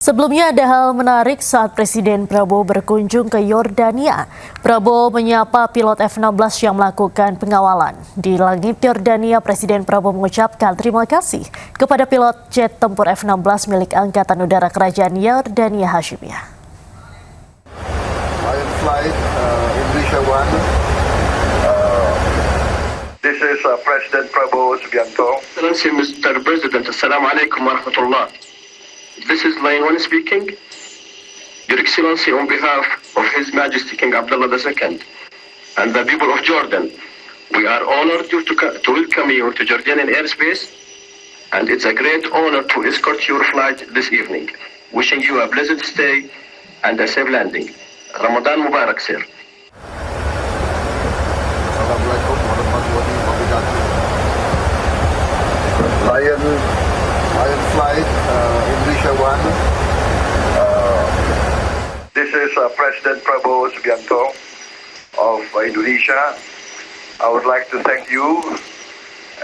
Sebelumnya ada hal menarik saat Presiden Prabowo berkunjung ke Yordania. Prabowo menyapa pilot F-16 yang melakukan pengawalan. Di langit Yordania, Presiden Prabowo mengucapkan terima kasih kepada pilot jet tempur F-16 milik Angkatan Udara Kerajaan Yordania Hashimiyah. Lion Flight, Indonesia One. This is President Prabowo Subianto. Excellency Mr. President, Assalamualaikum warahmatullah. This is Lion One speaking. Your Excellency, on behalf of His Majesty King Abdullah II and the people of Jordan, we are honored to welcome you to Jordanian airspace, and it's a great honor to escort your flight this evening. Wishing you a pleasant stay and a safe landing. Ramadan Mubarak, sir. Assalamualaikum warahmatullahi wabarakatuh. Lion Flight, Indonesia One. This is President Prabowo Subianto of Indonesia. I would like to thank you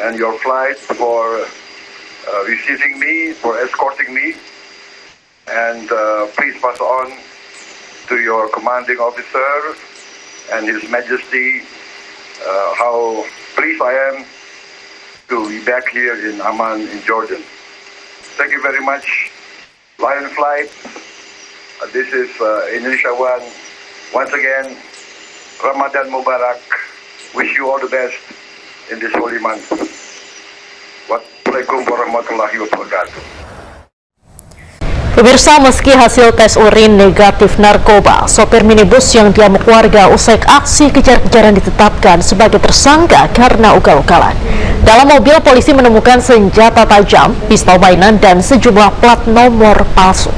and your flight for receiving me, for escorting me, and please pass on to your commanding officer and His Majesty how pleased I am to be back here in Amman in Jordan. Thank you very much. Lion Flight, this is Indonesia One. Once again, Ramadan Mubarak. Wish you all the best in this holy month. Wassalamualaikum warahmatullahi wabarakatuh. Pemirsa, meski hasil tes urin negatif narkoba, sopir minibus yang diamuk warga usai aksi kejar-kejaran ditetapkan sebagai tersangka karena ugal-ugalan. Dalam mobil, polisi menemukan senjata tajam, pistol mainan, dan sejumlah plat nomor palsu.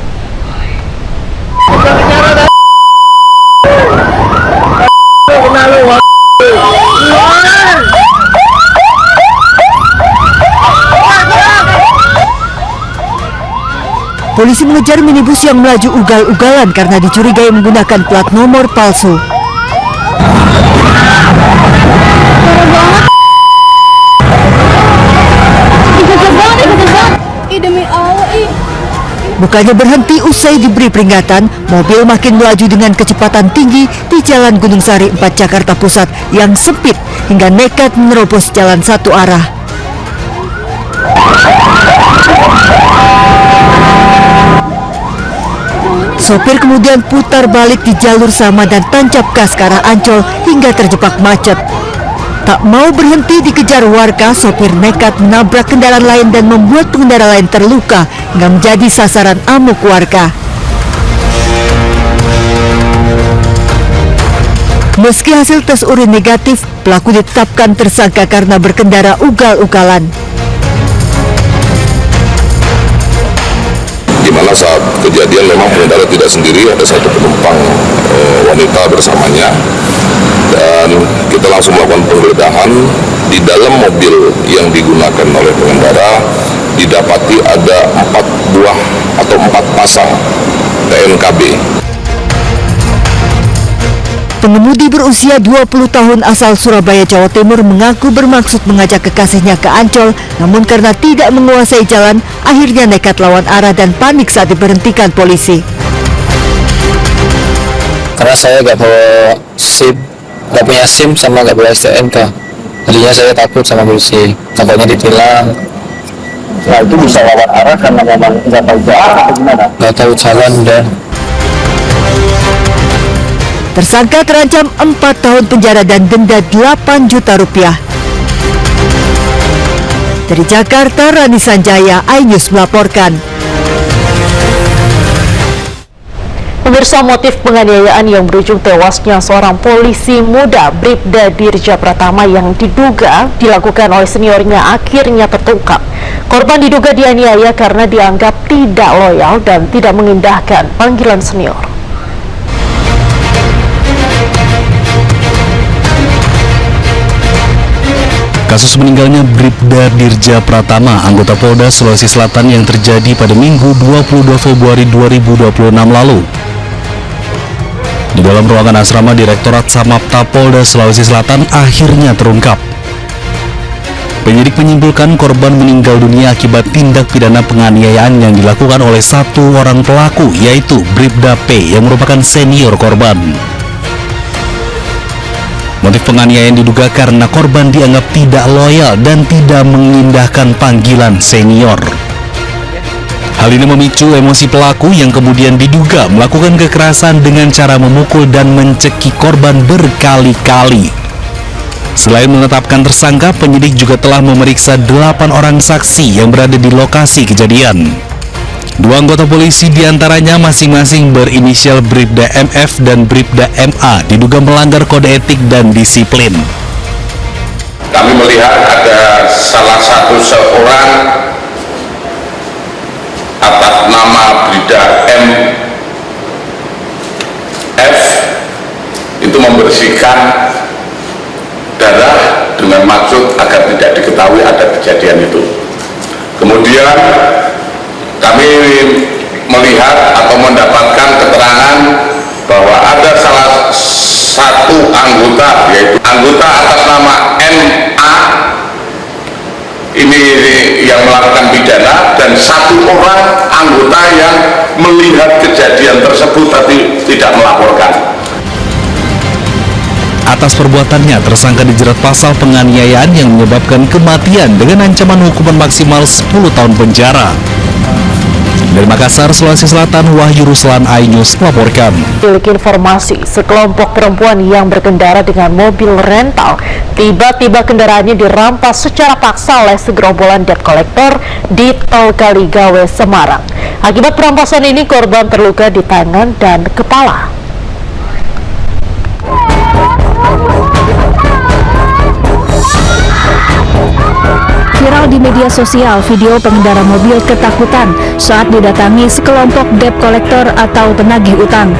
Polisi mengejar minibus yang melaju ugal-ugalan karena dicurigai menggunakan plat nomor palsu. Bukannya berhenti usai diberi peringatan, mobil makin melaju dengan kecepatan tinggi di Jalan Gunung Sari 4 Jakarta Pusat yang sempit hingga nekat menerobos jalan satu arah. Sopir kemudian putar balik di jalur sama dan tancap gas ke arah Ancol hingga terjebak macet. Tak mau berhenti dikejar warga, sopir nekat menabrak kendaraan lain dan membuat pengendara lain terluka hingga menjadi sasaran amuk warga. Meski hasil tes urin negatif, pelaku ditetapkan tersangka karena berkendara ugal-ugalan. Di mana saat kejadian memang pengendara tidak sendiri, ada satu penumpang wanita bersamanya, dan kita langsung melakukan penggeledahan. Di dalam mobil yang digunakan oleh pengendara didapati ada 4 pasang TNKB. Pengemudi berusia 20 tahun asal Surabaya, Jawa Timur mengaku bermaksud mengajak kekasihnya ke Ancol, namun karena tidak menguasai jalan, akhirnya nekat lawan arah dan panik saat diberhentikan polisi. Karena saya nggak bawa SIM, nggak punya SIM sama nggak bawa STNK, jadinya saya takut sama polisi, takutnya ditilang. Nah, itu bisa lawan arah karena memang nggak tahu jalan atau gimana? Nggak tahu jalan dan Tersangka terancam 4 tahun penjara dan denda 8 juta rupiah. Dari Jakarta, Rani Sanjaya, iNews melaporkan. Pemirsa, motif penganiayaan yang berujung tewasnya seorang polisi muda Bribda Dirja Pratama yang diduga dilakukan oleh seniornya akhirnya terungkap. Korban diduga dianiaya karena dianggap tidak loyal dan tidak mengindahkan panggilan senior. Kasus meninggalnya Bribda Dirja Pratama, anggota Polda Sulawesi Selatan yang terjadi pada Minggu 22 Februari 2026 lalu. Di dalam ruangan asrama Direktorat Samapta Polda Sulawesi Selatan akhirnya terungkap. Penyidik menyimpulkan korban meninggal dunia akibat tindak pidana penganiayaan yang dilakukan oleh satu orang pelaku, yaitu Bribda P yang merupakan senior korban. Motif penganiayaan diduga karena korban dianggap tidak loyal dan tidak mengindahkan panggilan senior. Hal ini memicu emosi pelaku yang kemudian diduga melakukan kekerasan dengan cara memukul dan mencekik korban berkali-kali. Selain menetapkan tersangka, penyidik juga telah memeriksa 8 orang saksi yang berada di lokasi kejadian. 2 anggota polisi diantaranya masing-masing berinisial Bribda MF dan Bribda MA diduga melanggar kode etik dan disiplin. Kami melihat ada salah satu seorang atas nama Bribda MF itu membersihkan darah dengan maksud agar tidak diketahui ada kejadian itu. Kemudian kami melihat atau mendapatkan keterangan bahwa ada salah satu anggota, yaitu anggota atas nama MA ini yang melakukan pidana, dan satu orang anggota yang melihat kejadian tersebut tapi tidak melaporkan. Atas perbuatannya, tersangka dijerat pasal penganiayaan yang menyebabkan kematian dengan ancaman hukuman maksimal 10 tahun penjara. Dari Makassar, Sulawesi Selatan, Wahyu Ruslan, iNews melaporkan. Memiliki informasi, sekelompok perempuan yang berkendara dengan mobil rental tiba-tiba kendaraannya dirampas secara paksa oleh segerombolan debt collector di Tol Kaligawe, Semarang. Akibat perampasan ini, korban terluka di tangan dan kepala. Viral di media sosial video pengendara mobil ketakutan saat didatangi sekelompok debt collector atau penagih utang.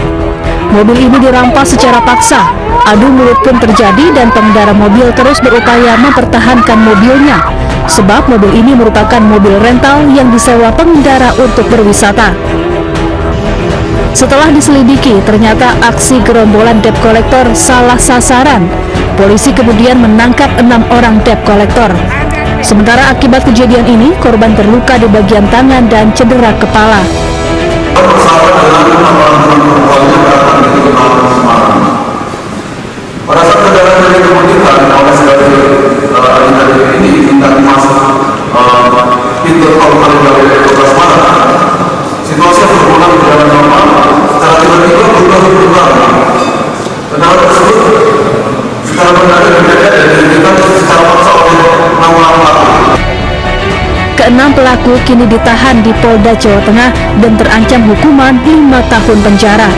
Mobil ini dirampas secara paksa, adu mulut pun terjadi dan pengendara mobil terus berupaya mempertahankan mobilnya, sebab mobil ini merupakan mobil rental yang disewa pengendara untuk berwisata. Setelah diselidiki, ternyata aksi gerombolan debt collector salah sasaran. Polisi kemudian menangkap 6 orang debt collector. Sementara akibat kejadian ini, korban terluka di bagian tangan dan cedera kepala. Pada saat kendaraan dari kemudian oleh sebagai ini hendak masuk pintu tol Kaligawe Kota Semarang, situasi yang berulang berjalan normal, secara tiba-tiba berubah. Kendaraan tersebut secara mendadak berbeda dan dihentikan secara paksa oleh 6 orang pelaku. Keenam pelaku kini ditahan di Polda Jawa Tengah dan terancam hukuman 5 tahun penjara.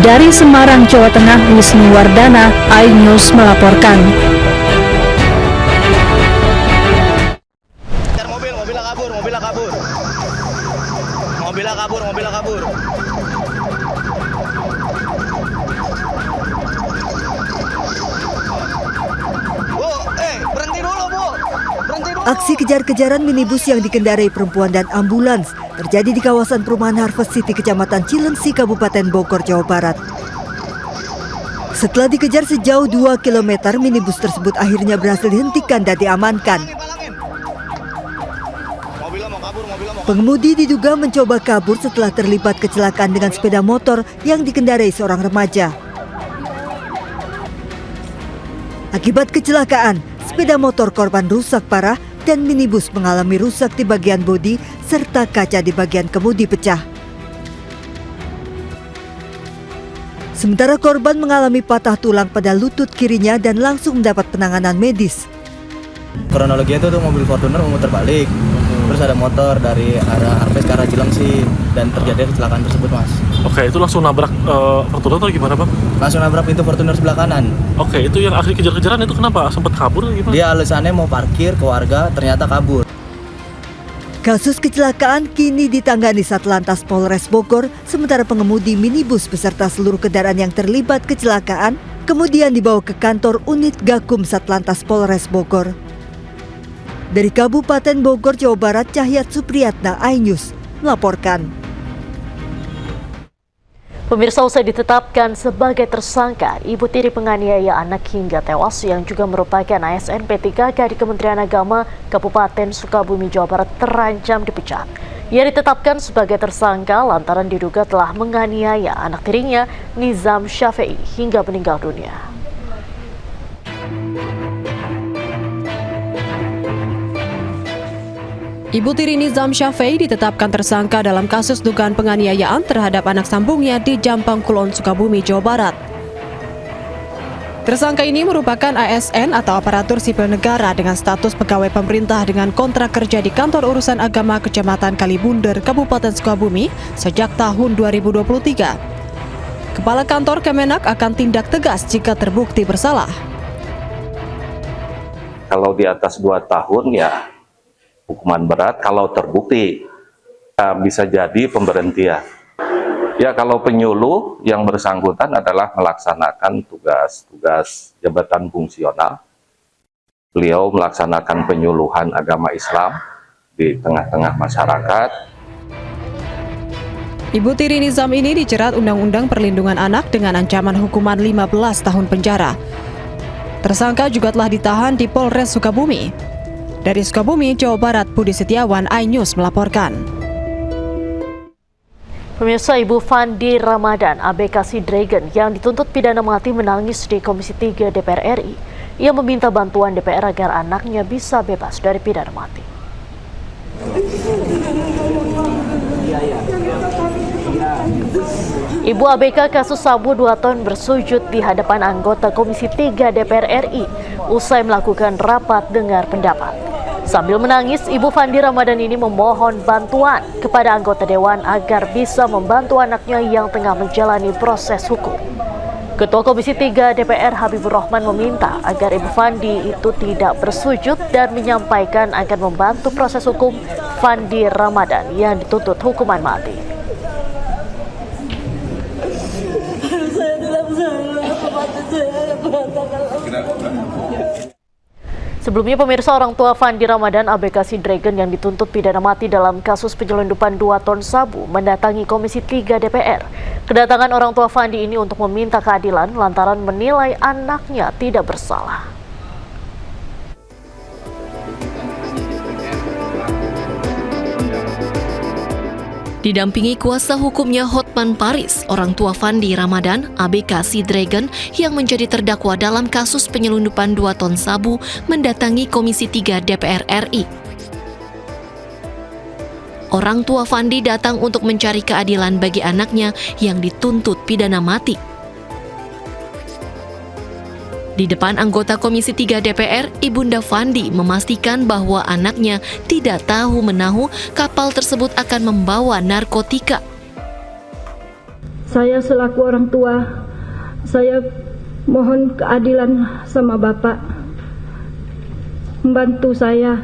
Dari Semarang, Jawa Tengah, Wisnu Wardana, iNews melaporkan. Mobilnya kabur. Berhenti dulu, Bu. Aksi kejar-kejaran minibus yang dikendarai perempuan dan ambulans terjadi di kawasan perumahan Harvest City, Kecamatan Cilengsi, Kabupaten Bogor, Jawa Barat. Setelah dikejar sejauh 2 km, minibus tersebut akhirnya berhasil dihentikan dan diamankan. Pengemudi diduga mencoba kabur setelah terlibat kecelakaan dengan sepeda motor yang dikendarai seorang remaja. Akibat kecelakaan, sepeda motor korban rusak parah dan minibus mengalami rusak di bagian bodi serta kaca di bagian kemudi pecah. Sementara korban mengalami patah tulang pada lutut kirinya dan langsung mendapat penanganan medis. Kronologinya itu mobil Fortuner memutar balik, terus ada motor dari arah Harvest ke arah Cilengsi dan terjadi kecelakaan tersebut, Mas. Oke, itu langsung nabrak Fortuner atau gimana, Bang? Langsung nabrak pintu Fortuner sebelah kanan. Oke, itu yang akhirnya kejar-kejaran itu kenapa? Sempat kabur atau gimana? Dia alasannya mau parkir ke warga, ternyata kabur. Kasus kecelakaan kini ditangani Satlantas Polres Bogor, sementara pengemudi minibus beserta seluruh kendaraan yang terlibat kecelakaan kemudian dibawa ke kantor unit Gakum Satlantas Polres Bogor. Dari Kabupaten Bogor, Jawa Barat, Cahyat Supriyatna, iNews melaporkan. Pemirsa, usai ditetapkan sebagai tersangka, ibu tiri penganiaya anak hingga tewas yang juga merupakan ASN P3K di Kementerian Agama Kabupaten Sukabumi, Jawa Barat terancam dipecat. Ia ditetapkan sebagai tersangka lantaran diduga telah menganiaya anak tirinya Nizam Syafei hingga meninggal dunia. Ibu tiri Nizam Syafei ditetapkan tersangka dalam kasus dugaan penganiayaan terhadap anak sambungnya di Jampang Kulon, Sukabumi, Jawa Barat. Tersangka ini merupakan ASN atau aparatur sipil negara dengan status pegawai pemerintah dengan kontrak kerja di Kantor Urusan Agama Kecamatan Kalibunder, Kabupaten Sukabumi sejak tahun 2023. Kepala Kantor Kemenak akan tindak tegas jika terbukti bersalah. Kalau di atas 2 tahun ya hukuman berat, kalau terbukti bisa jadi pemberhentian. Ya, kalau penyuluh yang bersangkutan adalah melaksanakan tugas jabatan fungsional. Beliau melaksanakan penyuluhan agama Islam di tengah-tengah masyarakat. Ibu tiri Nizam ini dijerat Undang-Undang Perlindungan Anak dengan ancaman hukuman 15 tahun penjara. Tersangka juga telah ditahan di Polres Sukabumi. Dari Sukabumi, Jawa Barat, Budi Setiawan, iNews melaporkan. Pemirsa, Ibu Fandi Ramadan, ABK Sea Dragon yang dituntut pidana mati menangis di Komisi 3 DPR RI. Ia meminta bantuan DPR agar anaknya bisa bebas dari pidana mati. Ibu ABK kasus sabu 2 ton bersujud di hadapan anggota Komisi 3 DPR RI usai melakukan rapat dengar pendapat. Sambil menangis, Ibu Fandi Ramadan ini memohon bantuan kepada anggota Dewan agar bisa membantu anaknya yang tengah menjalani proses hukum. Ketua Komisi 3 DPR Habibur Rahman meminta agar Ibu Fandi itu tidak bersujud dan menyampaikan akan membantu proses hukum Fandi Ramadan yang dituntut hukuman mati. Sebelumnya, pemirsa, orang tua Fandi Ramadan ABK Sea Dragon yang dituntut pidana mati dalam kasus penyelundupan 2 ton sabu mendatangi Komisi 3 DPR. Kedatangan orang tua Fandi ini untuk meminta keadilan lantaran menilai anaknya tidak bersalah. Didampingi kuasa hukumnya Hotman Paris, orang tua Fandi Ramadan, ABK Sea Dragon yang menjadi terdakwa dalam kasus penyelundupan 2 ton sabu mendatangi Komisi 3 DPR RI. Orang tua Fandi datang untuk mencari keadilan bagi anaknya yang dituntut pidana mati. Di depan anggota Komisi 3 DPR, Ibunda Fandi memastikan bahwa anaknya tidak tahu menahu kapal tersebut akan membawa narkotika. Saya selaku orang tua, saya mohon keadilan sama Bapak. Membantu saya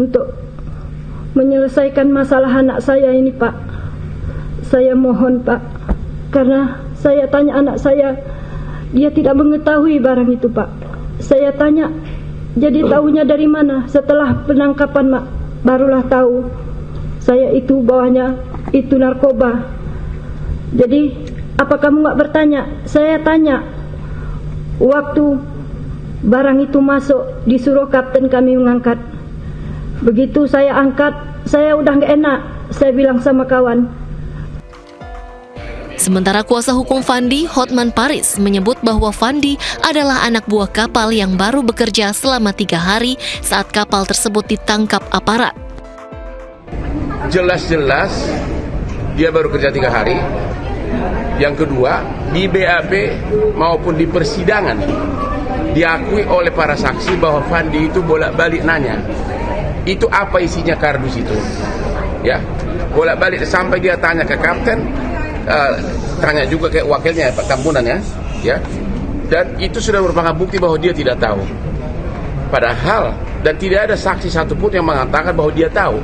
untuk menyelesaikan masalah anak saya ini, Pak. Saya mohon, Pak, karena saya tanya anak saya, dia tidak mengetahui barang itu, Pak. Saya tanya, jadi tahunya dari mana? Setelah penangkapan, Mak, barulah tahu saya itu bawahnya itu narkoba. Jadi, apa kamu nggak bertanya? Saya tanya, waktu barang itu masuk, disuruh kapten kami mengangkat. Begitu saya angkat, saya udah nggak enak. Saya bilang sama kawan. Sementara kuasa hukum Fandi, Hotman Paris, menyebut bahwa Fandi adalah anak buah kapal yang baru bekerja selama 3 hari saat kapal tersebut ditangkap aparat. Jelas-jelas dia baru kerja 3 hari. Yang kedua, di BAP maupun di persidangan diakui oleh para saksi bahwa Fandi itu bolak-balik nanya, itu apa isinya kardus itu, ya, bolak-balik sampai dia tanya ke kapten. Tanya juga ke wakilnya Pak Tambunan ya, dan itu sudah merupakan bukti bahwa dia tidak tahu. Padahal dan tidak ada saksi satupun yang mengatakan bahwa dia tahu.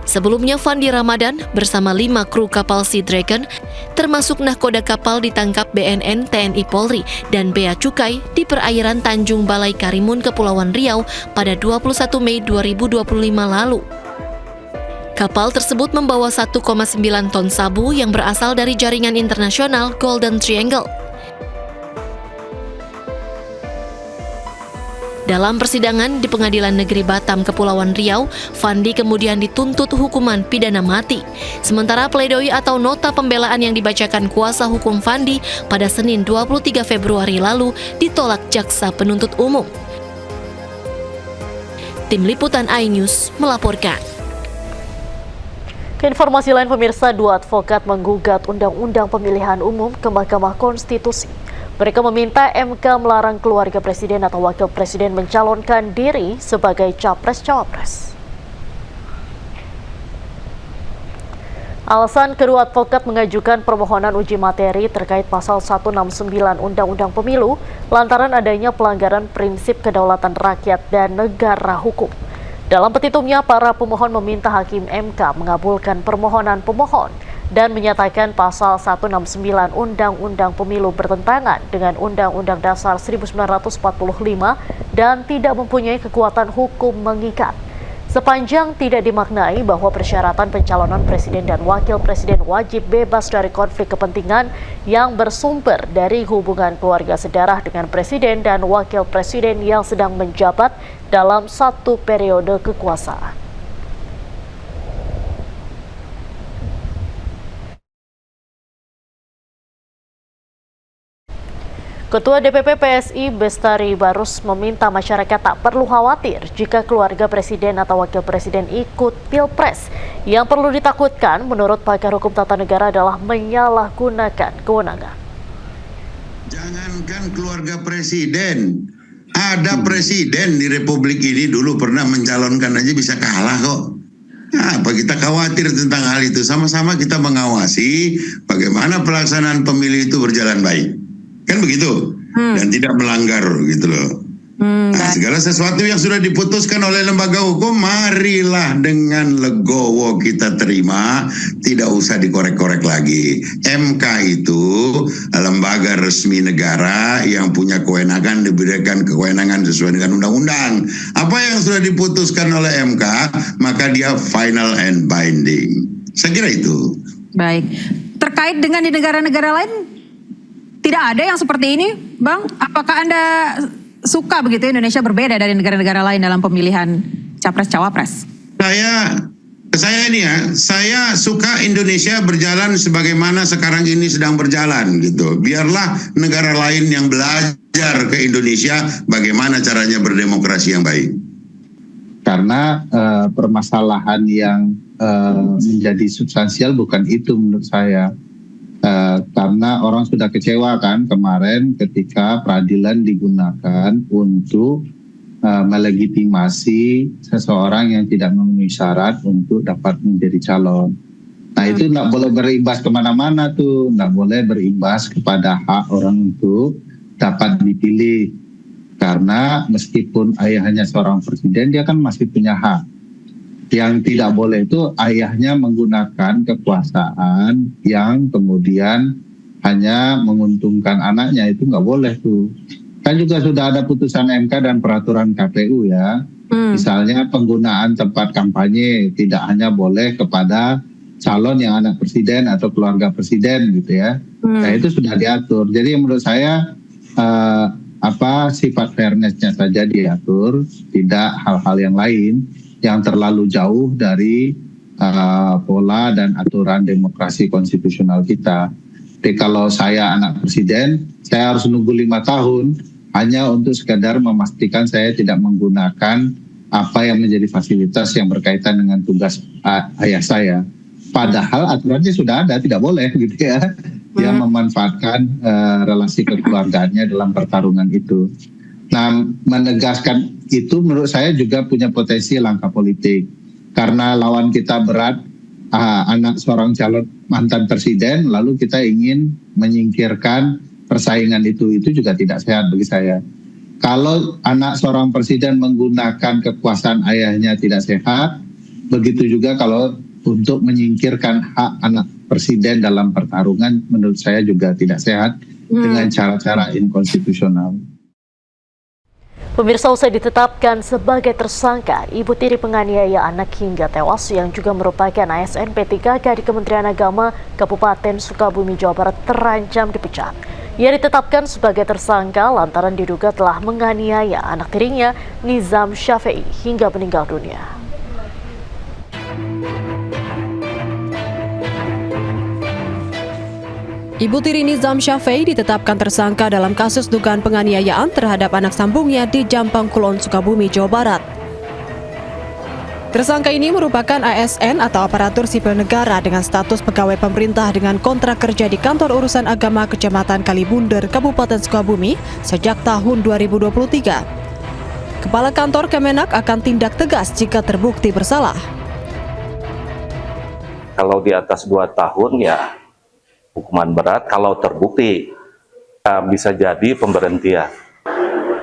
Sebelumnya Fandi Ramadan bersama 5 kru kapal Sea Dragon, termasuk nahkoda kapal ditangkap BNN, TNI Polri, dan Bea Cukai di perairan Tanjung Balai Karimun, Kepulauan Riau pada 21 Mei 2025 lalu. Kapal tersebut membawa 1,9 ton sabu yang berasal dari jaringan internasional Golden Triangle. Dalam persidangan di Pengadilan Negeri Batam, Kepulauan Riau, Fandi kemudian dituntut hukuman pidana mati. Sementara pledoi atau nota pembelaan yang dibacakan kuasa hukum Fandi pada Senin 23 Februari lalu ditolak jaksa penuntut umum. Tim Liputan iNews melaporkan. Informasi lain pemirsa, dua advokat menggugat Undang-Undang Pemilihan Umum ke Mahkamah Konstitusi. Mereka meminta MK melarang keluarga presiden atau wakil presiden mencalonkan diri sebagai capres-cawapres. Alasan kedua advokat mengajukan permohonan uji materi terkait pasal 169 Undang-Undang Pemilu lantaran adanya pelanggaran prinsip kedaulatan rakyat dan negara hukum. Dalam petitumnya, para pemohon meminta Hakim MK mengabulkan permohonan pemohon dan menyatakan pasal 169 Undang-Undang Pemilu bertentangan dengan Undang-Undang Dasar 1945 dan tidak mempunyai kekuatan hukum mengikat. Sepanjang tidak dimaknai bahwa persyaratan pencalonan presiden dan wakil presiden wajib bebas dari konflik kepentingan yang bersumber dari hubungan keluarga sedarah dengan presiden dan wakil presiden yang sedang menjabat dalam satu periode kekuasaan. Ketua DPP PSI Bestari Barus meminta masyarakat tak perlu khawatir jika keluarga presiden atau wakil presiden ikut pilpres. Yang perlu ditakutkan menurut pakar hukum tata negara adalah menyalahgunakan kewenangan. Jangankan keluarga presiden, ada presiden di Republik ini dulu pernah mencalonkan aja bisa kalah kok. Apa kita khawatir tentang hal itu? Sama-sama kita mengawasi bagaimana pelaksanaan pemilu itu berjalan baik. Kan begitu, dan tidak melanggar gitu loh. Nah, segala sesuatu yang sudah diputuskan oleh lembaga hukum, marilah dengan legowo kita terima, tidak usah dikorek-korek lagi. MK itu lembaga resmi negara yang punya kewenangan, diberikan kewenangan sesuai dengan undang-undang. Apa yang sudah diputuskan oleh MK, maka dia final and binding. Saya kira itu. Baik, terkait dengan di negara-negara lain, tidak ada yang seperti ini, Bang. Apakah Anda suka begitu Indonesia berbeda dari negara-negara lain dalam pemilihan capres-cawapres? Saya suka Indonesia berjalan sebagaimana sekarang ini sedang berjalan gitu. Biarlah negara lain yang belajar ke Indonesia bagaimana caranya berdemokrasi yang baik. Karena permasalahan yang menjadi substansial bukan itu menurut saya. Karena orang sudah kecewa kan kemarin ketika peradilan digunakan untuk melegitimasi seseorang yang tidak memenuhi syarat untuk dapat menjadi calon. Nah itu nggak boleh berimbas kemana-mana tuh, nggak boleh berimbas kepada hak orang untuk dapat dipilih. Karena meskipun ayahnya seorang presiden, dia kan masih punya hak. Yang tidak boleh itu ayahnya menggunakan kekuasaan yang kemudian hanya menguntungkan anaknya, itu nggak boleh tuh. Kan juga sudah ada putusan MK dan peraturan KPU ya. Misalnya penggunaan tempat kampanye tidak hanya boleh kepada calon yang anak presiden atau keluarga presiden gitu ya. Nah itu sudah diatur. Jadi menurut saya sifat fairness-nya saja diatur, tidak hal-hal yang lain yang terlalu jauh dari pola dan aturan demokrasi konstitusional kita. Jadi kalau saya anak presiden, saya harus nunggu 5 tahun hanya untuk sekadar memastikan saya tidak menggunakan apa yang menjadi fasilitas yang berkaitan dengan tugas ayah saya. Padahal aturannya sudah ada, tidak boleh gitu ya. Dia memanfaatkan relasi kekeluargaannya dalam pertarungan itu. Nah, menegaskan itu menurut saya juga punya potensi langkah politik. Karena lawan kita berat, anak seorang calon mantan presiden, lalu kita ingin menyingkirkan persaingan itu juga tidak sehat bagi saya. Kalau anak seorang presiden menggunakan kekuasaan ayahnya tidak sehat, begitu juga kalau untuk menyingkirkan hak anak presiden dalam pertarungan menurut saya juga tidak sehat dengan cara-cara inkonstitusional. Pemirsa, usai ditetapkan sebagai tersangka, ibu tiri penganiaya anak hingga tewas yang juga merupakan ASN P3K di Kementerian Agama Kabupaten Sukabumi, Jawa Barat terancam dipecat. Ia ditetapkan sebagai tersangka lantaran diduga telah menganiaya anak tirinya Nizam Syafei hingga meninggal dunia. Ibu tiri Nizam Syafei ditetapkan tersangka dalam kasus dugaan penganiayaan terhadap anak sambungnya di Jampang Kulon, Sukabumi, Jawa Barat. Tersangka ini merupakan ASN atau aparatur sipil negara dengan status pegawai pemerintah dengan kontrak kerja di Kantor Urusan Agama Kecamatan Kalibunder, Kabupaten Sukabumi sejak tahun 2023. Kepala Kantor Kemenak akan tindak tegas jika terbukti bersalah. Kalau di atas 2 tahun ya hukuman berat, kalau terbukti bisa jadi pemberhentian.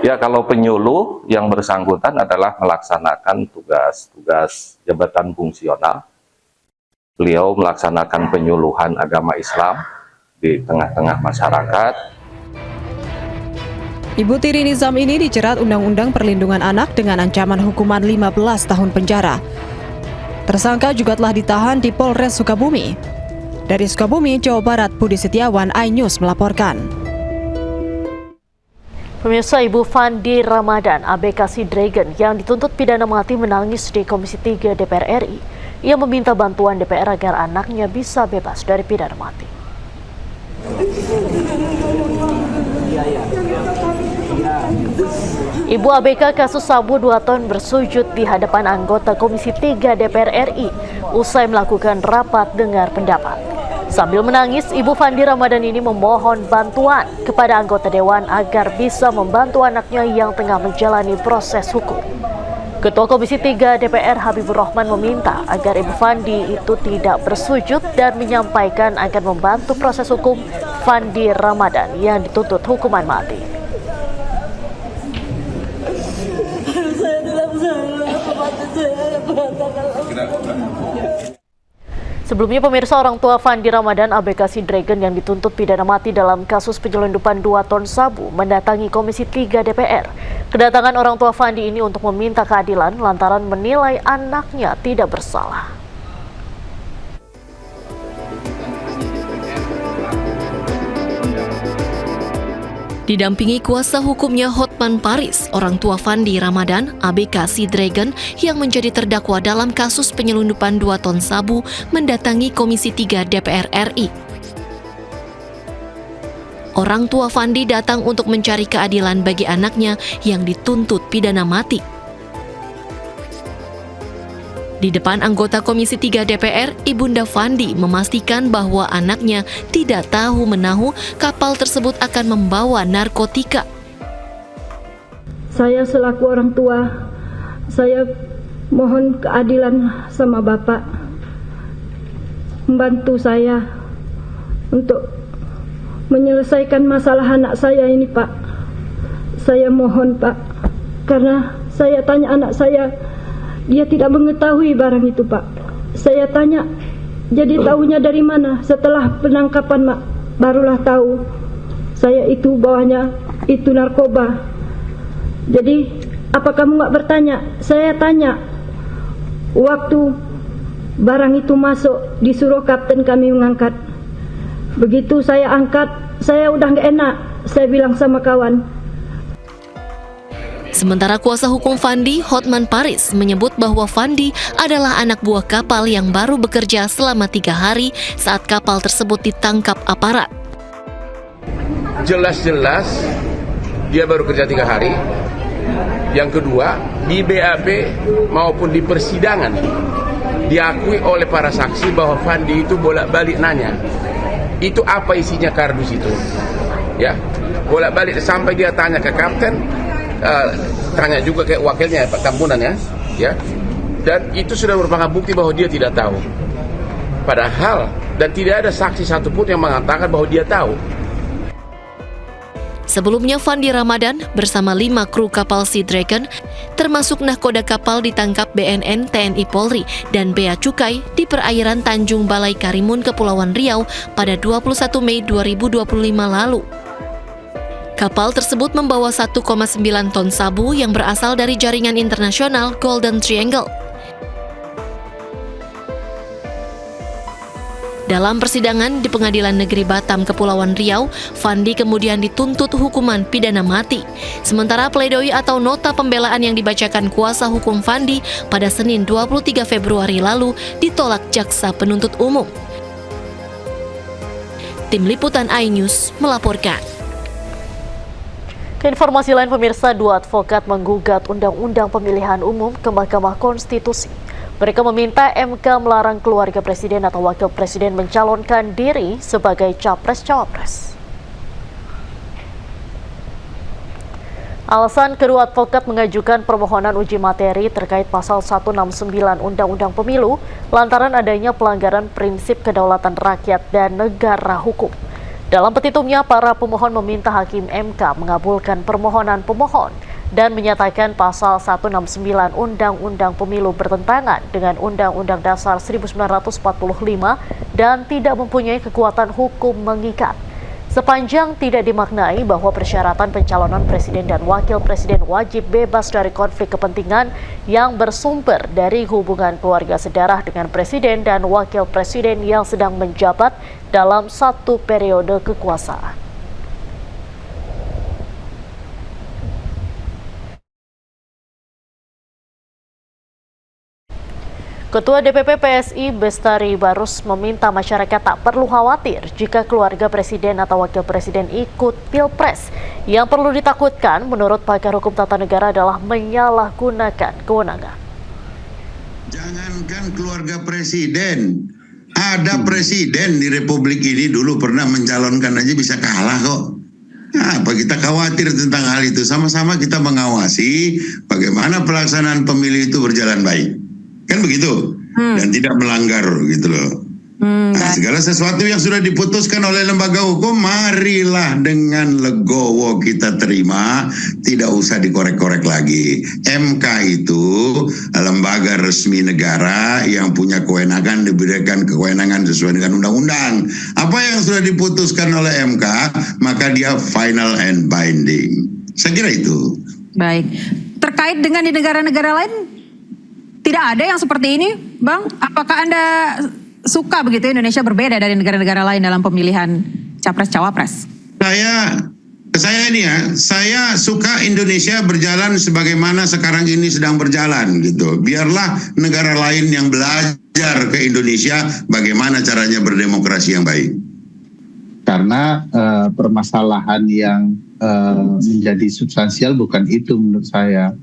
Ya, kalau penyuluh yang bersangkutan adalah melaksanakan tugas jabatan fungsional. Beliau melaksanakan penyuluhan agama Islam di tengah-tengah masyarakat. Ibu tiri Nizam ini dijerat Undang-Undang Perlindungan Anak dengan ancaman hukuman 15 tahun penjara. Tersangka juga telah ditahan di Polres Sukabumi. Dari Sukabumi, Jawa Barat, Budi Setiawan, iNews melaporkan. Pemirsa, Ibu Fandi Ramadan, ABK Si Dragon yang dituntut pidana mati menangis di Komisi 3 DPR RI. Ia meminta bantuan DPR agar anaknya bisa bebas dari pidana mati. Ibu ABK kasus sabu 2 ton bersujud di hadapan anggota Komisi 3 DPR RI usai melakukan rapat dengar pendapat. Sambil menangis, Ibu Fandi Ramadan ini memohon bantuan kepada anggota Dewan agar bisa membantu anaknya yang tengah menjalani proses hukum. Ketua Komisi 3 DPR Habibur Rahman meminta agar Ibu Fandi itu tidak bersujud dan menyampaikan akan membantu proses hukum Fandi Ramadan yang dituntut hukuman mati. Sebelumnya, pemirsa, orang tua Fandi Ramadan ABK Si Dragon yang dituntut pidana mati dalam kasus penyelundupan 2 ton sabu mendatangi Komisi 3 DPR. Kedatangan orang tua Fandi ini untuk meminta keadilan lantaran menilai anaknya tidak bersalah. Didampingi kuasa hukumnya Hotman Paris, orang tua Fandi Ramadan, ABK Si Dragon yang menjadi terdakwa dalam kasus penyelundupan 2 ton sabu mendatangi Komisi 3 DPR RI. Orang tua Fandi datang untuk mencari keadilan bagi anaknya yang dituntut pidana mati. Di depan anggota Komisi 3 DPR, Ibunda Fandi memastikan bahwa anaknya tidak tahu menahu kapal tersebut akan membawa narkotika. Saya selaku orang tua, saya mohon keadilan sama Bapak. Membantu saya untuk menyelesaikan masalah anak saya ini, Pak. Saya mohon, Pak, karena saya tanya anak saya, dia tidak mengetahui barang itu, Pak. Saya tanya, jadi tahunya dari mana? Setelah penangkapan, Mak, barulah tahu saya itu bawahnya itu narkoba. Jadi, apa kamu nggak bertanya? Saya tanya, waktu barang itu masuk, disuruh kapten kami mengangkat. Begitu saya angkat, saya udah nggak enak. Saya bilang sama kawan. Sementara kuasa hukum Fandi, Hotman Paris, menyebut bahwa Fandi adalah anak buah kapal yang baru bekerja selama 3 hari saat kapal tersebut ditangkap aparat. Jelas-jelas dia baru kerja 3 hari. Yang kedua, di BAP maupun di persidangan diakui oleh para saksi bahwa Fandi itu bolak-balik nanya, itu apa isinya kardus itu, ya, bolak-balik sampai dia tanya ke kapten. Tanya juga ke wakilnya Pak Tambunan, ya, dan itu sudah merupakan bukti bahwa dia tidak tahu. Padahal dan tidak ada saksi satupun yang mengatakan bahwa dia tahu. Sebelumnya Fandi Ramadan bersama 5 kru kapal Sea Dragon, termasuk nahkoda kapal, ditangkap BNN, TNI Polri, dan Bea Cukai di perairan Tanjung Balai Karimun, Kepulauan Riau pada 21 Mei 2025 lalu. Kapal tersebut membawa 1,9 ton sabu yang berasal dari jaringan internasional Golden Triangle. Dalam persidangan di Pengadilan Negeri Batam, Kepulauan Riau, Fandi kemudian dituntut hukuman pidana mati. Sementara pledoi atau nota pembelaan yang dibacakan kuasa hukum Fandi pada Senin 23 Februari lalu ditolak jaksa penuntut umum. Tim Liputan iNews melaporkan. Informasi lain pemirsa, 2 advokat menggugat Undang-Undang Pemilihan Umum ke Mahkamah Konstitusi. Mereka meminta MK melarang keluarga presiden atau wakil presiden mencalonkan diri sebagai capres-cawapres. Alasan kedua advokat mengajukan permohonan uji materi terkait pasal 169 Undang-Undang Pemilu lantaran adanya pelanggaran prinsip kedaulatan rakyat dan negara hukum. Dalam petitumnya, para pemohon meminta Hakim MK mengabulkan permohonan pemohon dan menyatakan pasal 169 Undang-Undang Pemilu bertentangan dengan Undang-Undang Dasar 1945 dan tidak mempunyai kekuatan hukum mengikat. Sepanjang tidak dimaknai bahwa persyaratan pencalonan presiden dan wakil presiden wajib bebas dari konflik kepentingan yang bersumber dari hubungan keluarga sedarah dengan presiden dan wakil presiden yang sedang menjabat dalam satu periode kekuasaan. Ketua DPP PSI Bestari Barus meminta masyarakat tak perlu khawatir jika keluarga presiden atau wakil presiden ikut pilpres. Yang perlu ditakutkan menurut pakar hukum tata negara adalah menyalahgunakan kewenangan. Jangankan keluarga presiden, ada presiden di Republik ini dulu pernah mencalonkan aja bisa kalah kok. Nah, apa kita khawatir tentang hal itu? Sama-sama kita mengawasi bagaimana pelaksanaan pemilu itu berjalan baik. Kan begitu, dan tidak melanggar gitu loh. Nah, segala sesuatu yang sudah diputuskan oleh lembaga hukum, marilah dengan legowo kita terima, tidak usah dikorek-korek lagi. MK itu lembaga resmi negara yang punya kewenangan, diberikan kewenangan sesuai dengan undang-undang. Apa yang sudah diputuskan oleh MK, maka dia final and binding. Saya kira itu. Baik, terkait dengan di negara-negara lain, tidak ada yang seperti ini, Bang. Apakah Anda suka begitu Indonesia berbeda dari negara-negara lain dalam pemilihan capres-cawapres? Saya suka Indonesia berjalan sebagaimana sekarang ini sedang berjalan gitu. Biarlah negara lain yang belajar ke Indonesia bagaimana caranya berdemokrasi yang baik. Karena permasalahan yang menjadi substansial bukan itu menurut saya.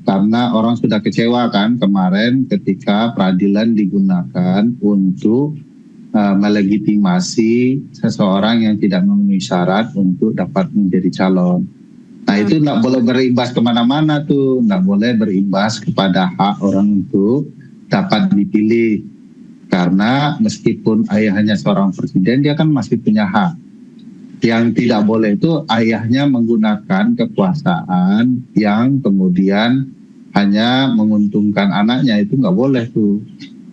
Karena orang sudah kecewa kan kemarin ketika peradilan digunakan untuk melegitimasi seseorang yang tidak memenuhi syarat untuk dapat menjadi calon. Nah itu tidak boleh berimbas kemana-mana tuh, tidak boleh berimbas kepada hak orang untuk dapat dipilih. Karena meskipun ayahnya seorang presiden, dia kan masih punya hak. Yang tidak boleh itu ayahnya menggunakan kekuasaan yang kemudian hanya menguntungkan anaknya, itu nggak boleh tuh.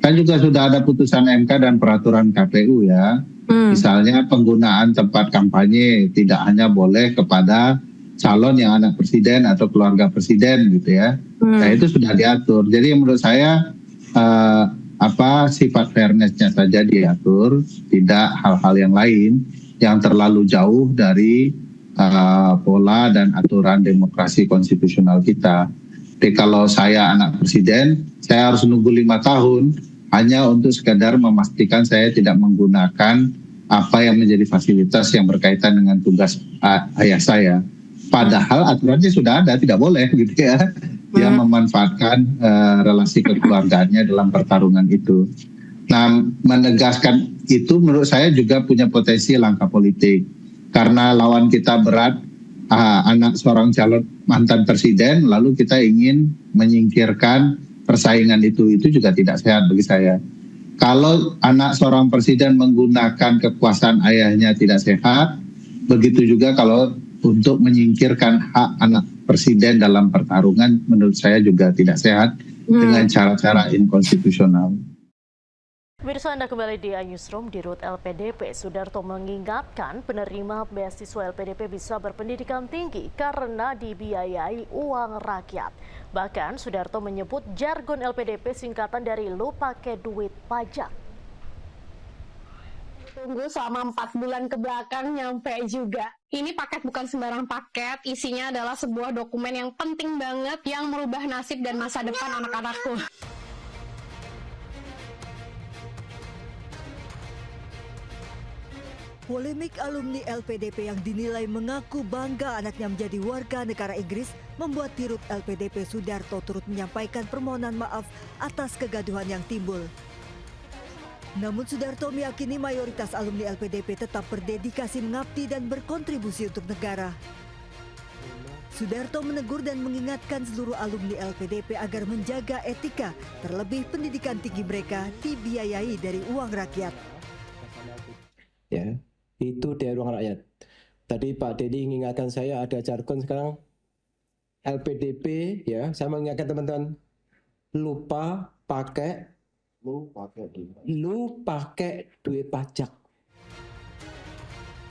Kan juga sudah ada putusan MK dan peraturan KPU ya. Misalnya penggunaan tempat kampanye tidak hanya boleh kepada calon yang anak presiden atau keluarga presiden gitu ya. Nah itu sudah diatur. Jadi menurut saya sifat fairness-nya saja diatur, tidak hal-hal yang lain yang terlalu jauh dari pola dan aturan demokrasi konstitusional kita. Jadi kalau saya anak presiden, saya harus nunggu 5 tahun hanya untuk sekadar memastikan saya tidak menggunakan apa yang menjadi fasilitas yang berkaitan dengan tugas ayah saya. Padahal aturannya sudah ada, tidak boleh gitu ya. Dia memanfaatkan relasi kekeluargaannya dalam pertarungan itu. Nah, menegaskan itu menurut saya juga punya potensi langkah politik. Karena lawan kita berat, anak seorang calon mantan presiden, lalu kita ingin menyingkirkan persaingan itu juga tidak sehat bagi saya. Kalau anak seorang presiden menggunakan kekuasaan ayahnya tidak sehat, begitu juga kalau untuk menyingkirkan hak anak presiden dalam pertarungan menurut saya juga tidak sehat dengan cara-cara inkonstitusional. Pemirsa, Anda kembali di Newsroom. Di RUT LPDP, Sudarto mengingatkan penerima beasiswa LPDP bisa berpendidikan tinggi karena dibiayai uang rakyat. Bahkan Sudarto menyebut jargon LPDP singkatan dari lu pakai duit pajak. Tunggu selama 4 bulan ke belakang nyampe juga. Ini paket bukan sembarang paket, isinya adalah sebuah dokumen yang penting banget yang merubah nasib dan masa depan anak-anakku. Polemik alumni LPDP yang dinilai mengaku bangga anaknya menjadi warga negara Inggris membuat Dirut LPDP Sudarto turut menyampaikan permohonan maaf atas kegaduhan yang timbul. Namun Sudarto meyakini mayoritas alumni LPDP tetap berdedikasi mengabdi dan berkontribusi untuk negara. Sudarto menegur dan mengingatkan seluruh alumni LPDP agar menjaga etika, terlebih pendidikan tinggi mereka dibiayai dari uang rakyat. Ya, itu dari uang rakyat. Tadi Pak Dedi mengingatkan saya ada jargon sekarang LPDP, ya. Saya mengingatkan teman-teman lupa pakai duit pajak.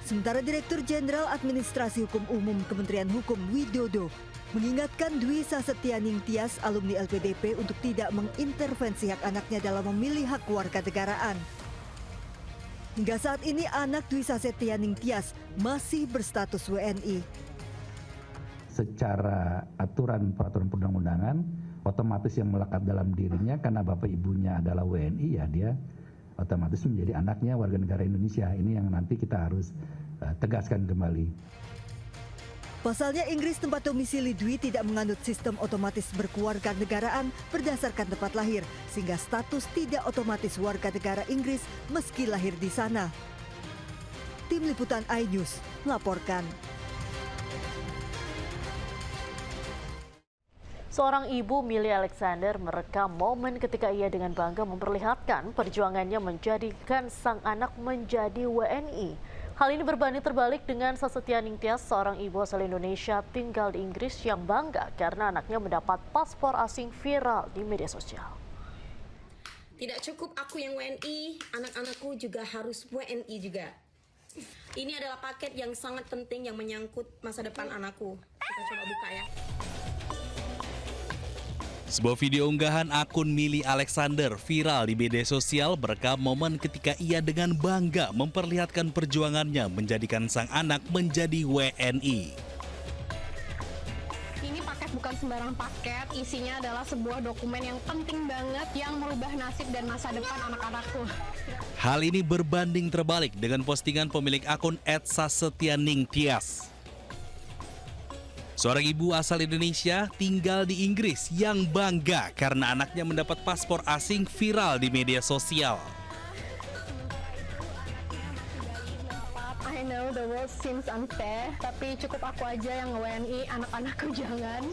Sementara Direktur Jenderal Administrasi Hukum Umum Kementerian Hukum Widodo mengingatkan Dwi Sasetyaning Tias alumni LPDP untuk tidak mengintervensi hak anaknya dalam memilih hak kewarganegaraan. Hingga saat ini anak Dwi Sasetyaning Tias masih berstatus WNI. Secara aturan peraturan perundang-undangan, otomatis yang melekat dalam dirinya karena bapak ibunya adalah WNI, ya dia otomatis menjadi anaknya warga negara Indonesia. Ini yang nanti kita harus tegaskan kembali. Pasalnya Inggris tempat domisili Dwi tidak menganut sistem otomatis berkewarganegaraan berdasarkan tempat lahir, sehingga status tidak otomatis warga negara Inggris meski lahir di sana. Tim Liputan iNews melaporkan. Seorang ibu, Millie Alexander, merekam momen ketika ia dengan bangga memperlihatkan perjuangannya menjadikan sang anak menjadi WNI. Hal ini berbanding terbalik dengan Sasetyaning Tias, seorang ibu asal Indonesia tinggal di Inggris yang bangga karena anaknya mendapat paspor asing viral di media sosial. Tidak cukup aku yang WNI, anak-anakku juga harus WNI juga. Ini adalah paket yang sangat penting yang menyangkut masa depan anakku. Kita coba buka ya. Sebuah video unggahan akun Millie Alexander viral di media sosial merekam momen ketika ia dengan bangga memperlihatkan perjuangannya menjadikan sang anak menjadi WNI. Ini paket bukan sembarang paket, isinya adalah sebuah dokumen yang penting banget yang merubah nasib dan masa depan anak-anakku. Hal ini berbanding terbalik dengan postingan pemilik akun @Sasetyaning Tias. Seorang ibu asal Indonesia tinggal di Inggris yang bangga karena anaknya mendapat paspor asing viral di media sosial. I know the world seems unfair, tapi cukup aku aja yang WNI, anak-anakku jangan.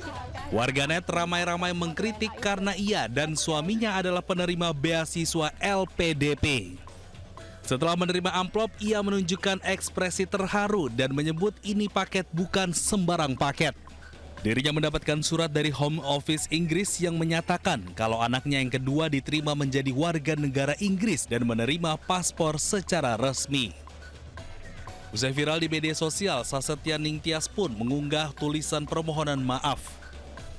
Warganet ramai-ramai mengkritik karena ia dan suaminya adalah penerima beasiswa LPDP. Setelah menerima amplop, ia menunjukkan ekspresi terharu dan menyebut ini paket bukan sembarang paket. Dirinya mendapatkan surat dari Home Office Inggris yang menyatakan kalau anaknya yang kedua diterima menjadi warga negara Inggris dan menerima paspor secara resmi. Usai viral di media sosial, Sasetyaning Tias pun mengunggah tulisan permohonan maaf.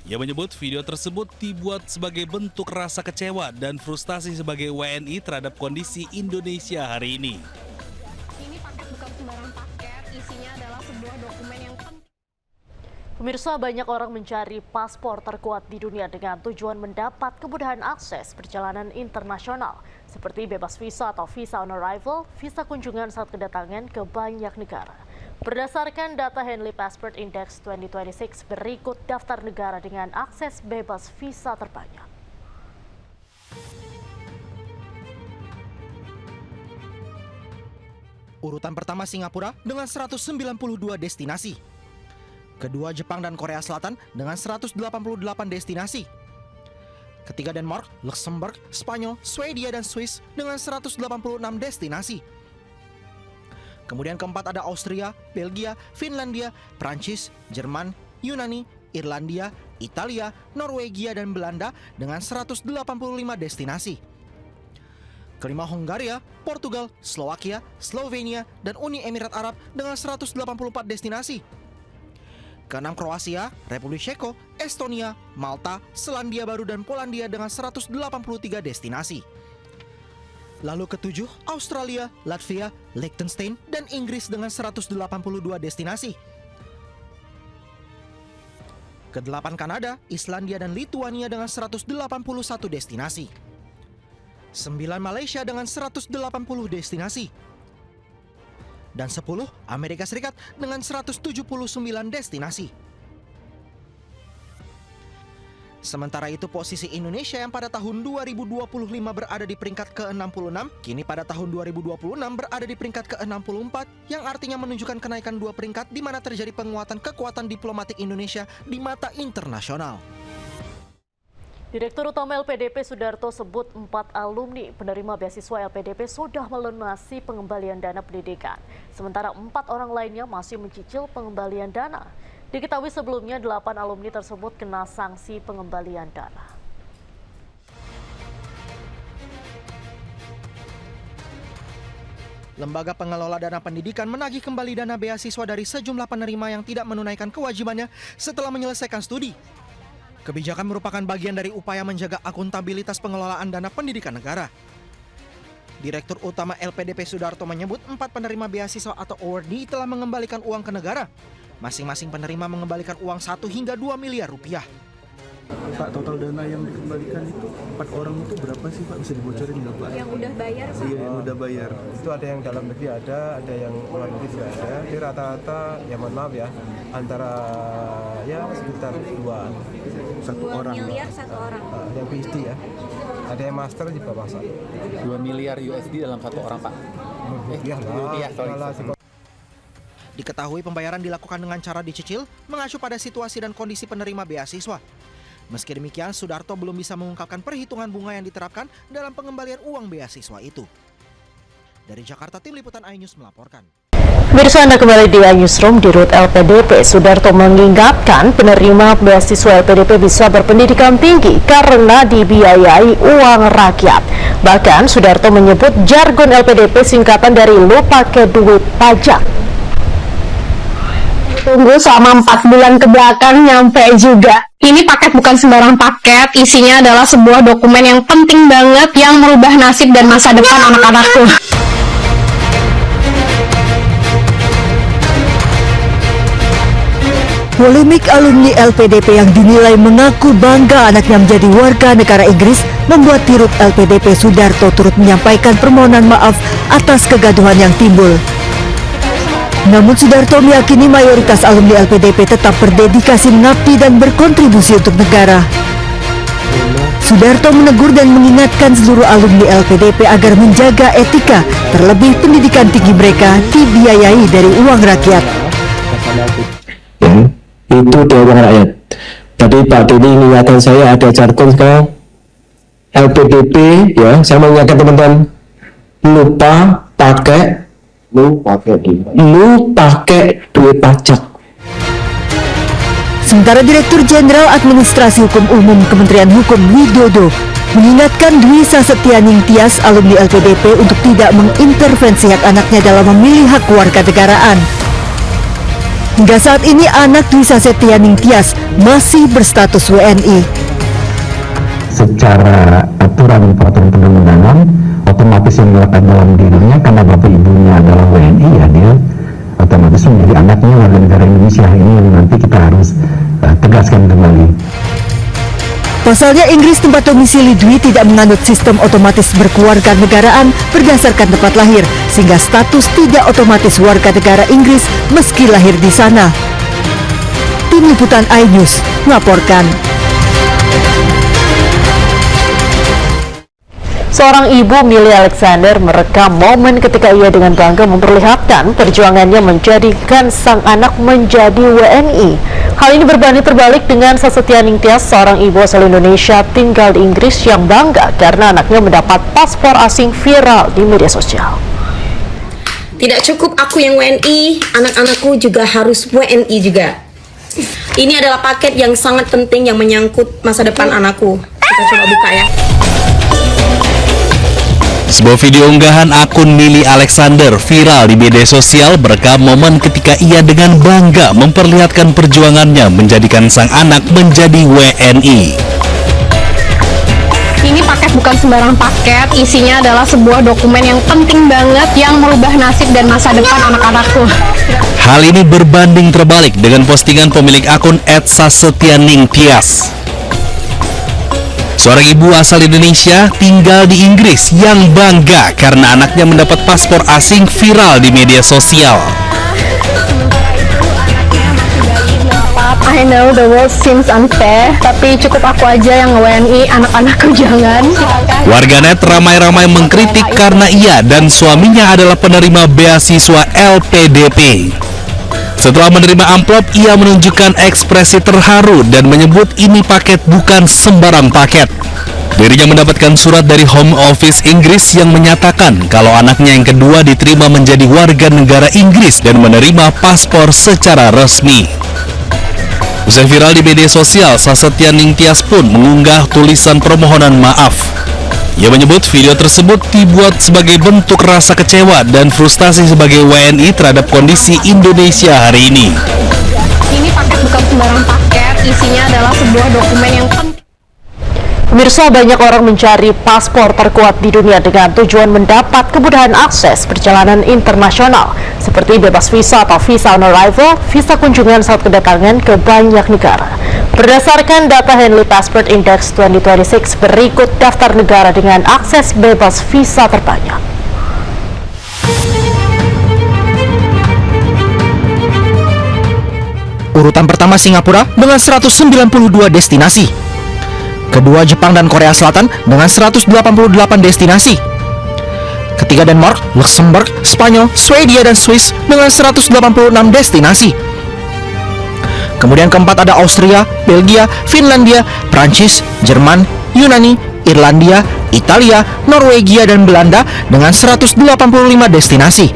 Ia menyebut video tersebut dibuat sebagai bentuk rasa kecewa dan frustasi sebagai WNI terhadap kondisi Indonesia hari ini. Ini paket bukan sembarang paket, isinya adalah sebuah dokumen yang penting. Pemirsa, banyak orang mencari paspor terkuat di dunia dengan tujuan mendapat kemudahan akses perjalanan internasional, seperti bebas visa atau visa on arrival, visa kunjungan saat kedatangan ke banyak negara. Berdasarkan data Henley Passport Index 2026, berikut daftar negara dengan akses bebas visa terbanyak. Urutan pertama Singapura dengan 192 destinasi. Kedua Jepang dan Korea Selatan dengan 188 destinasi. Ketiga Denmark, Luxembourg, Spanyol, Swedia dan Swiss dengan 186 destinasi. Kemudian keempat ada Austria, Belgia, Finlandia, Prancis, Jerman, Yunani, Irlandia, Italia, Norwegia dan Belanda dengan 185 destinasi. Kelima Hongaria, Portugal, Slovakia, Slovenia, dan Uni Emirat Arab dengan 184 destinasi. Keenam Kroasia, Republik Ceko, Estonia, Malta, Selandia Baru, dan Polandia dengan 183 destinasi. Lalu ketujuh, Australia, Latvia, Liechtenstein, dan Inggris dengan 182 destinasi. Kedelapan Kanada, Islandia, dan Lituania dengan 181 destinasi. 9 Malaysia dengan 180 destinasi. Dan 10 Amerika Serikat dengan 179 destinasi. Sementara itu posisi Indonesia yang pada tahun 2025 berada di peringkat ke-66, kini pada tahun 2026 berada di peringkat ke-64, yang artinya menunjukkan kenaikan 2 peringkat di mana terjadi penguatan kekuatan diplomatik Indonesia di mata internasional. Direktur Utama LPDP Sudarto sebut 4 alumni penerima beasiswa LPDP sudah melunasi pengembalian dana pendidikan. Sementara 4 orang lainnya masih mencicil pengembalian dana. Diketahui sebelumnya 8 alumni tersebut kena sanksi pengembalian dana. Lembaga pengelola dana pendidikan menagih kembali dana beasiswa dari sejumlah penerima yang tidak menunaikan kewajibannya setelah menyelesaikan studi. Kebijakan merupakan bagian dari upaya menjaga akuntabilitas pengelolaan dana pendidikan negara. Direktur Utama LPDP Sudarto menyebut 4 penerima beasiswa atau awardee telah mengembalikan uang ke negara. Masing-masing penerima mengembalikan uang 1 hingga 2 miliar rupiah. Pak, total dana yang dikembalikan itu 4 orang itu berapa sih Pak? Bisa dibocorin nggak Pak? Yang udah bayar Pak? Iya, yang udah bayar. Itu ada yang dalam negeri ada yang luar negeri juga ada. Jadi rata-rata, ya mohon maaf ya, antara ya sekitar 2 miliar satu orang. Yang PhD ya. Ada yang master di bawah 1. 2 miliar USD dalam 1 orang Pak. Diketahui pembayaran dilakukan dengan cara dicicil, mengacu pada situasi dan kondisi penerima beasiswa. Meski demikian, Sudarto belum bisa mengungkapkan perhitungan bunga yang diterapkan dalam pengembalian uang beasiswa itu. Dari Jakarta, Tim Liputan iNews melaporkan. Pemirsa, Anda kembali di iNewsroom. Di RUT LPDP, Sudarto mengingatkan penerima beasiswa LPDP bisa berpendidikan tinggi karena dibiayai uang rakyat. Bahkan, Sudarto menyebut jargon LPDP singkatan dari lu pakai duit pajak. Tunggu selama 4 bulan ke belakang nyampe juga. Ini paket bukan sembarang paket, isinya adalah sebuah dokumen yang penting banget yang merubah nasib dan masa depan anak-anakku. Polemik alumni LPDP yang dinilai mengaku bangga anaknya menjadi warga negara Inggris membuat Dirut LPDP Sudarto turut menyampaikan permohonan maaf atas kegaduhan yang timbul. Namun Sudarto meyakini mayoritas alumni LPDP tetap berdedikasi mengabdi dan berkontribusi untuk negara. Sudarto menegur dan mengingatkan seluruh alumni LPDP agar menjaga etika, terlebih pendidikan tinggi mereka dibiayai dari uang rakyat. Itu dari uang rakyat. Tadi Pak Teddy mengingatkan saya ada jargon sekarang LPDP ya, saya mengingatkan teman-teman lupa pakai duit pajak. Sementara Direktur Jenderal Administrasi Hukum Umum Kementerian Hukum Widodo mengingatkan Dwi Sasetyaning Tias alumni LPDP untuk tidak mengintervensi hak anaknya dalam memilih hak kewarganegaraan. Hingga saat ini anak Dwi Sasetyaning Tias masih berstatus WNI. Secara aturan perundang-undangan otomatis yang melekat dalam dirinya karena bapak ibunya adalah WNI, ya dia otomatis menjadi anaknya warga negara Indonesia. Ini yang nanti kita harus tegaskan kembali. Pasalnya Inggris tempat domisili Dwi tidak menganut sistem otomatis berkewarganegaraan berdasarkan tempat lahir, sehingga status tidak otomatis warga negara Inggris meski lahir di sana. Tim Liputan iNews melaporkan. Seorang ibu, Millie Alexander, merekam momen ketika ia dengan bangga memperlihatkan perjuangannya menjadikan sang anak menjadi WNI. Hal ini berbanding terbalik dengan Sasetyaning Tias, seorang ibu asal Indonesia tinggal di Inggris yang bangga karena anaknya mendapat paspor asing viral di media sosial. Tidak cukup aku yang WNI, anak-anakku juga harus WNI juga. Ini adalah paket yang sangat penting yang menyangkut masa depan anakku. Kita coba buka ya. Sebuah video unggahan akun Mili Alexander viral di media sosial merekam momen ketika ia dengan bangga memperlihatkan perjuangannya menjadikan sang anak menjadi WNI. Ini paket bukan sembarang paket, isinya adalah sebuah dokumen yang penting banget yang merubah nasib dan masa depan anak-anakku. Hal ini berbanding terbalik dengan postingan pemilik akun @sasetyaningtyas. Seorang ibu asal Indonesia tinggal di Inggris yang bangga karena anaknya mendapat paspor asing viral di media sosial. I know the world seems unfair, tapi cukup aku aja yang WNI, anak-anakku jangan. Warganet ramai-ramai mengkritik karena ia dan suaminya adalah penerima beasiswa LPDP. Setelah menerima amplop, ia menunjukkan ekspresi terharu dan menyebut ini paket bukan sembarang paket. Dirinya mendapatkan surat dari Home Office Inggris yang menyatakan kalau anaknya yang kedua diterima menjadi warga negara Inggris dan menerima paspor secara resmi. Usai viral di media sosial, Sasetyaningtyas pun mengunggah tulisan permohonan maaf. Ia menyebut video tersebut dibuat sebagai bentuk rasa kecewa dan frustasi sebagai WNI terhadap kondisi Indonesia hari ini. Ini paket bukan sembarang paket, isinya adalah sebuah dokumen yang penting. Pemirsa, banyak orang mencari paspor terkuat di dunia dengan tujuan mendapat kemudahan akses perjalanan internasional seperti bebas visa atau visa on arrival, visa kunjungan saat kedatangan ke banyak negara. Berdasarkan data Henley Passport Index 2026, berikut daftar negara dengan akses bebas visa terbanyak. Urutan pertama Singapura dengan 192 destinasi. Kedua Jepang dan Korea Selatan dengan 188 destinasi. Ketiga Denmark, Luxembourg, Spanyol, Swedia dan Swiss dengan 186 destinasi. Kemudian keempat ada Austria, Belgia, Finlandia, Prancis, Jerman, Yunani, Irlandia, Italia, Norwegia dan Belanda dengan 185 destinasi.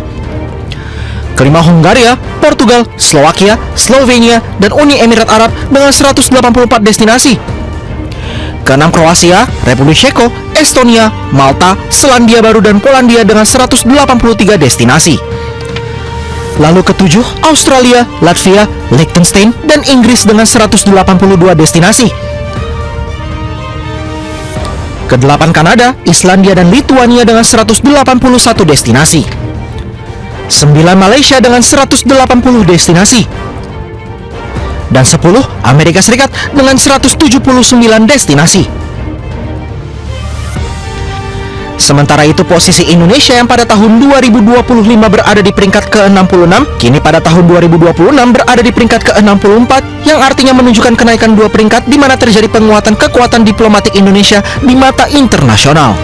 Kelima Hungaria, Portugal, Slovakia, Slovenia dan Uni Emirat Arab dengan 184 destinasi. Keenam Kroasia, Republik Ceko, Estonia, Malta, Selandia Baru dan Polandia dengan 183 destinasi. Lalu ketujuh Australia, Latvia, Liechtenstein dan Inggris dengan 182 destinasi. Kedelapan Kanada, Islandia dan Lituania dengan 181 destinasi. 9 Malaysia dengan 180 destinasi. Dan 10 Amerika Serikat dengan 179 destinasi. Sementara itu posisi Indonesia yang pada tahun 2025 berada di peringkat ke-66, kini pada tahun 2026 berada di peringkat ke-64, yang artinya menunjukkan kenaikan 2 peringkat di mana terjadi penguatan kekuatan diplomatik Indonesia di mata internasional.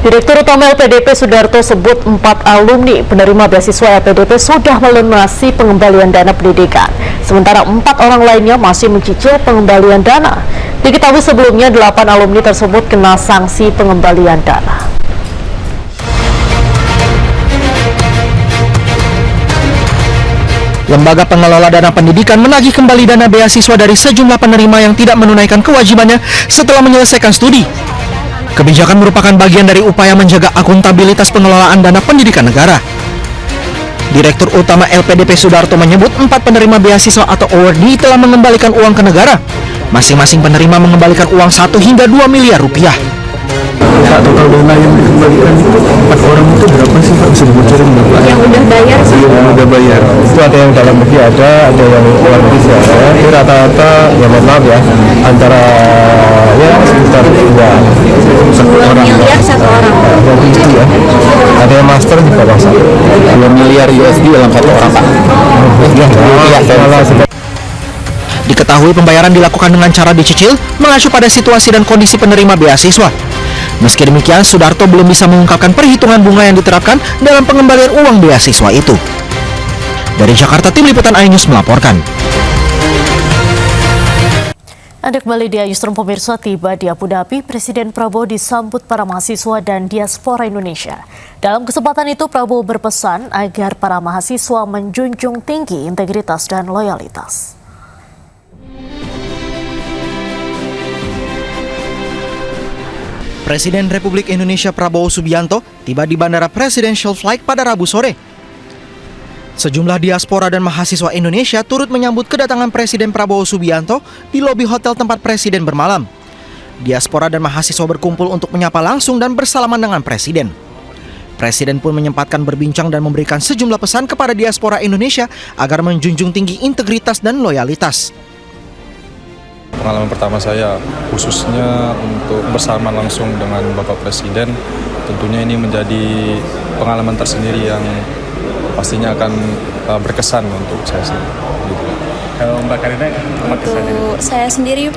Direktur Utama LPDP Sudarto sebut 4 alumni penerima beasiswa LPDP sudah melunasi pengembalian dana pendidikan. Sementara 4 orang lainnya masih mencicil pengembalian dana. Diketahui sebelumnya 8 alumni tersebut kena sanksi pengembalian dana. Lembaga Pengelola Dana Pendidikan menagih kembali dana beasiswa dari sejumlah penerima yang tidak menunaikan kewajibannya setelah menyelesaikan studi. Kebijakan merupakan bagian dari upaya menjaga akuntabilitas pengelolaan dana pendidikan negara. Direktur Utama LPDP Sudarto menyebut 4 penerima beasiswa atau awardee telah mengembalikan uang ke negara. Masing-masing penerima mengembalikan uang 1 hingga 2 miliar rupiah. Pak, total dana yang dikembalikan itu 4 orang itu berapa sih Pak? Bisa dibocorin nggak Pak? Yang udah bayar sih. Yang udah bayar. Itu ada yang dalam negeri ada yang luar negeri ada. Itu rata-rata ya mohon maaf ya antara ya sekitar 2 miliar satu orang. Yang itu ya. Ada yang master di bawah 2 miliar USD dalam 1 orang Pak. Diketahui pembayaran dilakukan dengan cara dicicil mengacu pada situasi dan kondisi penerima beasiswa. Meski demikian, Sudarto belum bisa mengungkapkan perhitungan bunga yang diterapkan dalam pengembalian uang beasiswa itu. Dari Jakarta, Tim Liputan iNews melaporkan. Anda kembali di Newsroom pemirsa. Tiba di Abu Dhabi, Presiden Prabowo disambut para mahasiswa dan diaspora Indonesia. Dalam kesempatan itu, Prabowo berpesan agar para mahasiswa menjunjung tinggi integritas dan loyalitas. Presiden Republik Indonesia Prabowo Subianto tiba di Bandara Presidential Flight pada Rabu sore. Sejumlah diaspora dan mahasiswa Indonesia turut menyambut kedatangan Presiden Prabowo Subianto di lobi hotel tempat Presiden bermalam. Diaspora dan mahasiswa berkumpul untuk menyapa langsung dan bersalaman dengan Presiden. Presiden pun menyempatkan berbincang dan memberikan sejumlah pesan kepada diaspora Indonesia agar menjunjung tinggi integritas dan loyalitas. Pengalaman pertama saya khususnya untuk bersama langsung dengan Bapak Presiden, tentunya ini menjadi pengalaman tersendiri yang pastinya akan berkesan untuk saya sendiri. Kalau Mbak Karina, apa kesannya? Untuk saya sendiri,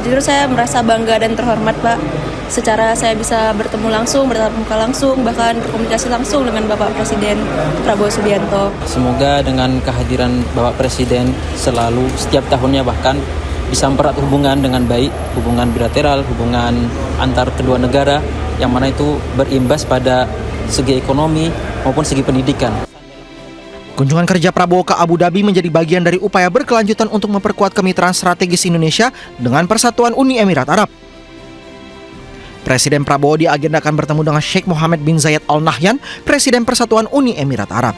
jujur saya merasa bangga dan terhormat, Pak. Secara saya bisa bertemu langsung, bertatap muka langsung, bahkan berkomunikasi langsung dengan Bapak Presiden Prabowo Subianto. Semoga dengan kehadiran Bapak Presiden selalu setiap tahunnya bahkan bisa mempererat hubungan dengan baik, hubungan bilateral, hubungan antar kedua negara, yang mana itu berimbas pada segi ekonomi maupun segi pendidikan. Kunjungan kerja Prabowo ke Abu Dhabi menjadi bagian dari upaya berkelanjutan untuk memperkuat kemitraan strategis Indonesia dengan Persatuan Uni Emirat Arab. Presiden Prabowo diagendakan bertemu dengan Sheikh Mohammed bin Zayed Al Nahyan, Presiden Persatuan Uni Emirat Arab.